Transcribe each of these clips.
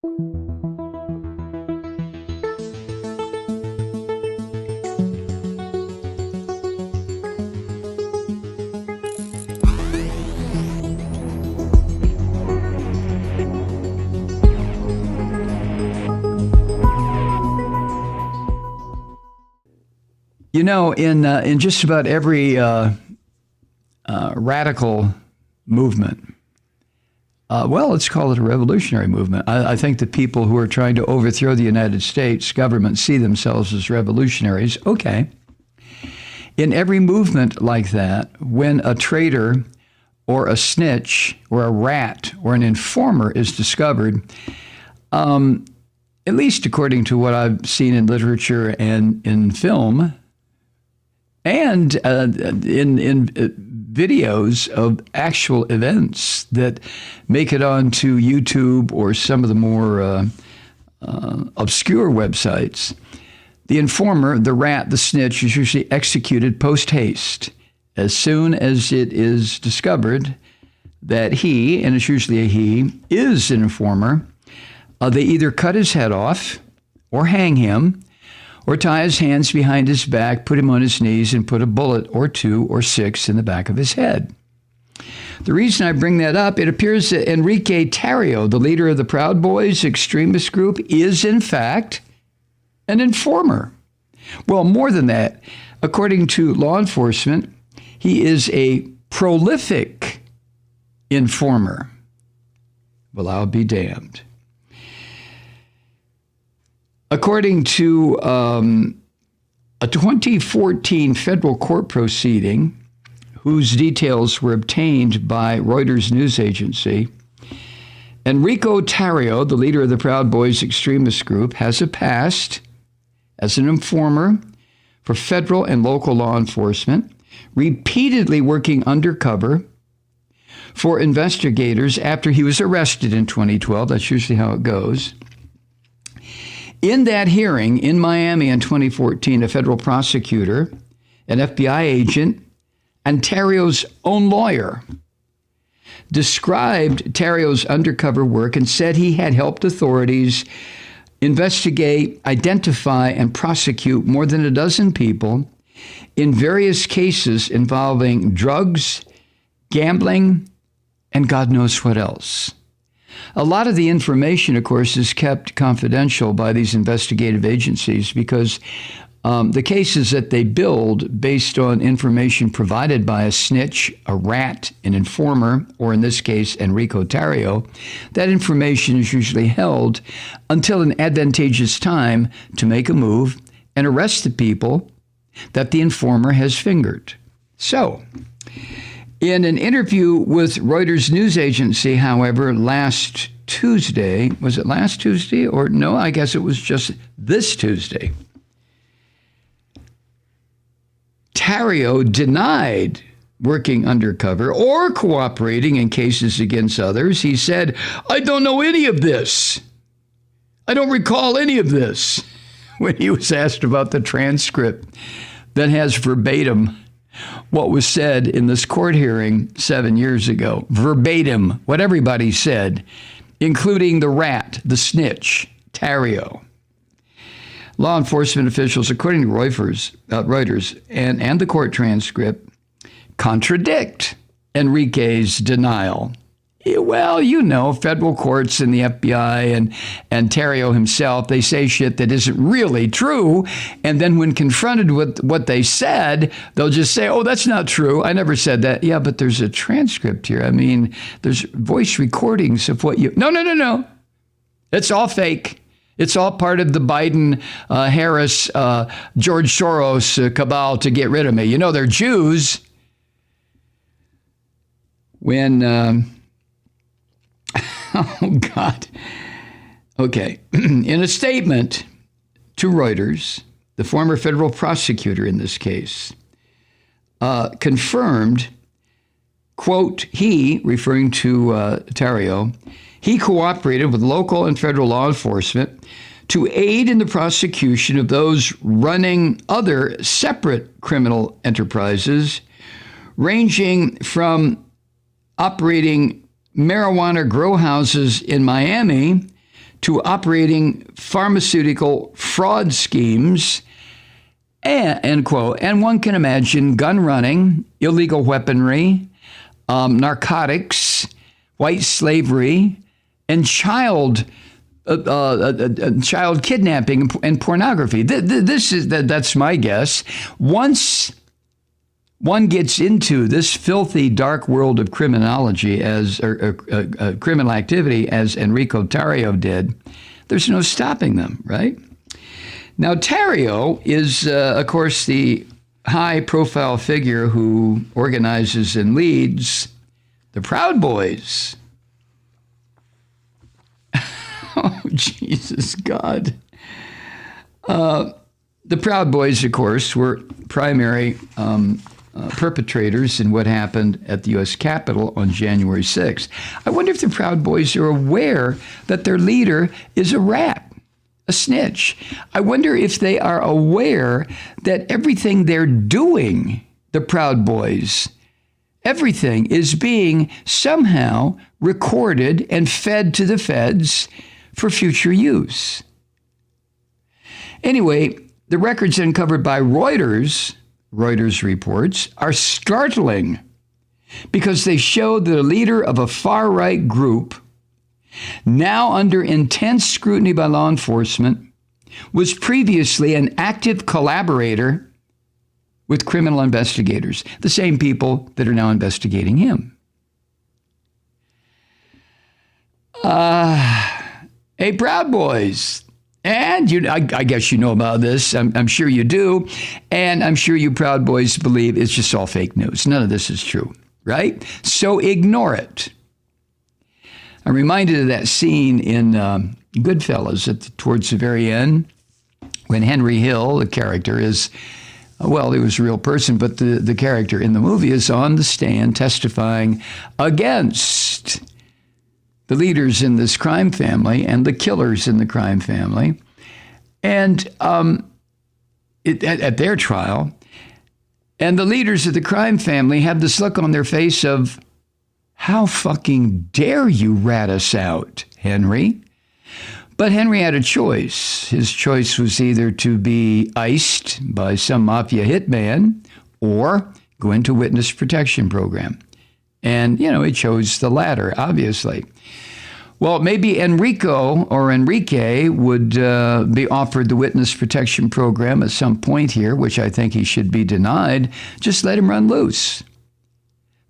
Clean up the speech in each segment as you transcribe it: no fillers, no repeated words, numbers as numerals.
You know, in just about every radical movement, well, let's call it a revolutionary movement. I think the people who are trying to overthrow the United States government see themselves as revolutionaries. Okay. In every movement like that, when a traitor or a snitch or a rat or an informer is discovered, at least according to what I've seen in literature and in film, and in videos of actual events that make it onto YouTube or some of the more obscure websites, the informer, the rat, the snitch is usually executed post haste. As soon as it is discovered that he, and it's usually a he, is an informer, they either cut his head off or hang him, or tie his hands behind his back, put him on his knees, and put a bullet or 2 or 6 in the back of his head. The reason I bring that up, it appears that Enrique Tario, the leader of the Proud Boys extremist group, is in fact an informer. Well, more than that, according to law enforcement, he is a prolific informer. Well, I'll be damned. According to a 2014 federal court proceeding, whose details were obtained by Reuters news agency, Enrico Tario, the leader of the Proud Boys extremist group, has a past as an informer for federal and local law enforcement, repeatedly working undercover for investigators after he was arrested in 2012. That's usually how it goes. In that hearing in Miami in 2014, a federal prosecutor, an FBI agent, and Tario's own lawyer described Tario's undercover work and said he had helped authorities investigate, identify, and prosecute more than a dozen people in various cases involving drugs, gambling, and God knows what else. A lot of the information, of course, is kept confidential by these investigative agencies because the cases that they build based on information provided by a snitch, a rat, an informer, or in this case, Enrico Tario, that information is usually held until an advantageous time to make a move and arrest the people that the informer has fingered. So, in an interview with Reuters news agency, however, last Tuesday, was it last Tuesday or no, I guess it was just this Tuesday, Tario denied working undercover or cooperating in cases against others. He said, "I don't know any of this. I don't recall any of this," when he was asked about the transcript that has verbatim what was said in this court hearing 7 years ago. Verbatim, what everybody said, including the rat, the snitch, Tario. Law enforcement officials, according to Reuters and the court transcript, contradict Enrique's denial. Well, you know, federal courts and the FBI and Tario himself, they say shit that isn't really true. And then when confronted with what they said, they'll just say, "Oh, that's not true. I never said that." Yeah, but there's a transcript here. I mean, there's voice recordings of what you... No. It's all fake. It's all part of the Biden, Harris, George Soros cabal to get rid of me. You know, they're Jews. When... Oh, God. Okay. In a statement to Reuters, the former federal prosecutor in this case confirmed, quote, he, referring to Tario, he cooperated with local and federal law enforcement to aid in the prosecution of those running other separate criminal enterprises, ranging from operating marijuana grow houses in Miami to operating pharmaceutical fraud schemes, and, end quote. And one can imagine gun running, illegal weaponry, narcotics, white slavery, and child kidnapping and pornography. That's my guess. Once one gets into this filthy, dark world of criminology criminal activity, as Enrico Tario did, there's no stopping them, right? Now, Tario is, of course, the high-profile figure who organizes and leads the Proud Boys. Oh, Jesus God. The Proud Boys, of course, were primary perpetrators in what happened at the U.S. Capitol on January 6th. I wonder if the Proud Boys are aware that their leader is a rat, a snitch. I wonder if they are aware that everything they're doing, the Proud Boys, everything is being somehow recorded and fed to the feds for future use. Anyway, the records uncovered by Reuters reports, are startling because they show that a leader of a far-right group, now under intense scrutiny by law enforcement, was previously an active collaborator with criminal investigators, the same people that are now investigating him. Hey, Proud Boys. And I guess you know about this. I'm sure you do. And I'm sure you Proud Boys believe it's just all fake news. None of this is true, right? So ignore it. I'm reminded of that scene in Goodfellas towards the very end when Henry Hill, the character, is, well, he was a real person, but the character in the movie is on the stand testifying against the leaders in this crime family and the killers in the crime family. And at their trial, and the leaders of the crime family have this look on their face of, how fucking dare you rat us out, Henry? But Henry had a choice. His choice was either to be iced by some mafia hitman or go into witness protection program. And, he chose the latter, obviously. Well, maybe Enrique would be offered the witness protection program at some point here, which I think he should be denied. Just let him run loose.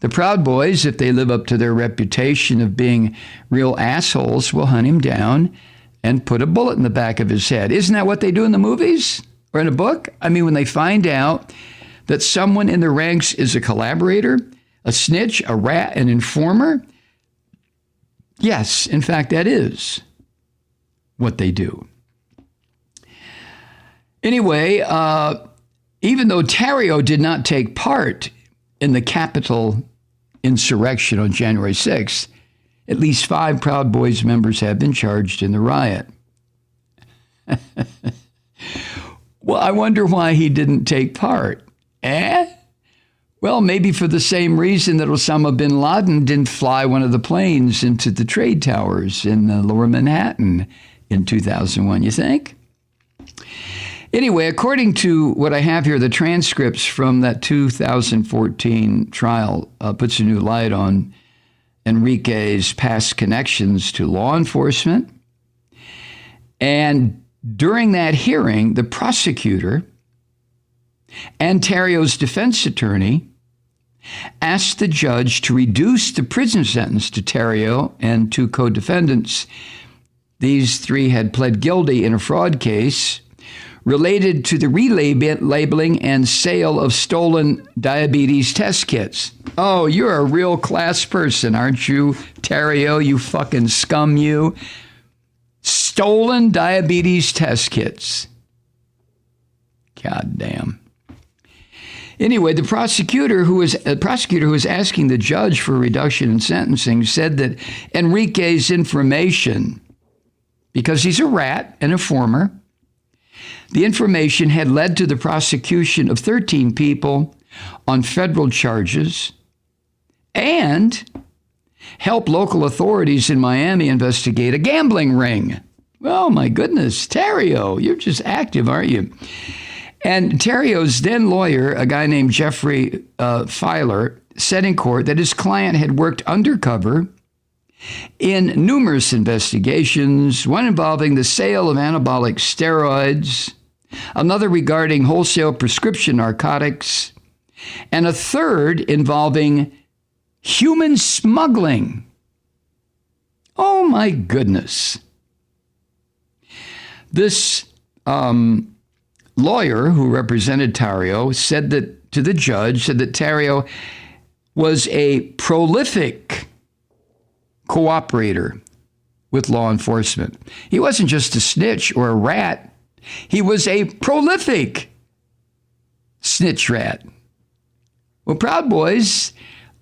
The Proud Boys, if they live up to their reputation of being real assholes, will hunt him down and put a bullet in the back of his head. Isn't that what they do in the movies or in a book? I mean, when they find out that someone in the ranks is a collaborator, a snitch, a rat, an informer, yes, in fact, that is what they do. Anyway, even though Tario did not take part in the Capitol insurrection on January 6th, at least 5 Proud Boys members have been charged in the riot. Well, I wonder why he didn't take part. Well, maybe for the same reason that Osama bin Laden didn't fly one of the planes into the trade towers in lower Manhattan in 2001, you think? Anyway, according to what I have here, the transcripts from that 2014 trial puts a new light on Enrique's past connections to law enforcement. And during that hearing, the prosecutor and Tario's defense attorney asked the judge to reduce the prison sentence to Tario and 2 co-defendants. These 3 had pled guilty in a fraud case related to the relabeling and sale of stolen diabetes test kits. Oh, you're a real class person, aren't you, Tario, you fucking scum, you? Stolen diabetes test kits. God damn. Anyway, the prosecutor who was asking the judge for a reduction in sentencing said that Enrique's information, because he's a rat and a informer, the information had led to the prosecution of 13 people on federal charges and helped local authorities in Miami investigate a gambling ring Oh, my goodness. Tario, you're just active, aren't you? And Tario's then lawyer, a guy named Jeffrey Filer, said in court that his client had worked undercover in numerous investigations, one involving the sale of anabolic steroids, another regarding wholesale prescription narcotics, and a third involving human smuggling. Oh, my goodness. This lawyer who represented Tario said that to the judge, said that Tario was a prolific cooperator with law enforcement. He wasn't just a snitch or a rat. He was a prolific snitch rat. Well, Proud Boys,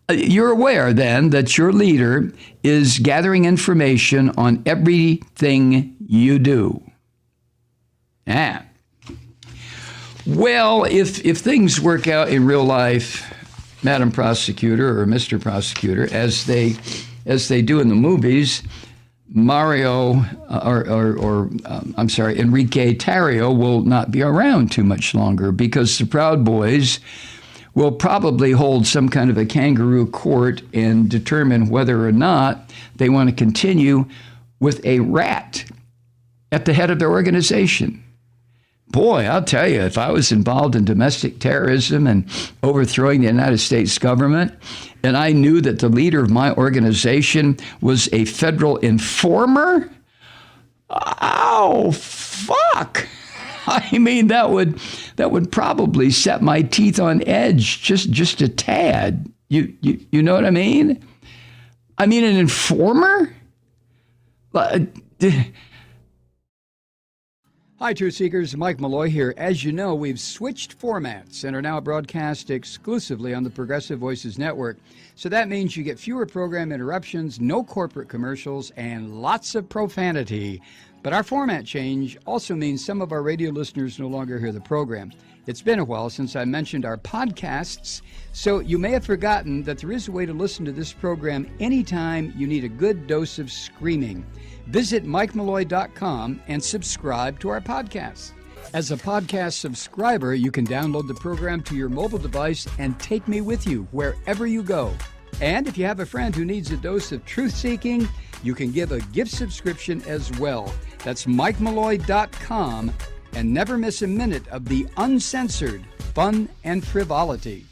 you're aware then that your leader is gathering information on everything you do. Well, if things work out in real life, Madam Prosecutor or Mr. Prosecutor, as they do in the movies, Enrique Tario will not be around too much longer because the Proud Boys will probably hold some kind of a kangaroo court and determine whether or not they want to continue with a rat at the head of their organization. Boy, I'll tell you, if I was involved in domestic terrorism and overthrowing the United States government, and I knew that the leader of my organization was a federal informer, oh, fuck. I mean, that would probably set my teeth on edge just a tad. You know what I mean? I mean, an informer? Hi, Truth Seekers. Mike Malloy here. As you know, we've switched formats and are now broadcast exclusively on the Progressive Voices Network. So that means you get fewer program interruptions, no corporate commercials, and lots of profanity. But our format change also means some of our radio listeners no longer hear the program. It's been a while since I mentioned our podcasts, so you may have forgotten that there is a way to listen to this program anytime you need a good dose of screaming. Visit MikeMalloy.com and subscribe to our podcasts. As a podcast subscriber, you can download the program to your mobile device and take me with you wherever you go. And if you have a friend who needs a dose of truth-seeking, you can give a gift subscription as well. That's MikeMalloy.com, and never miss a minute of the uncensored fun and frivolity.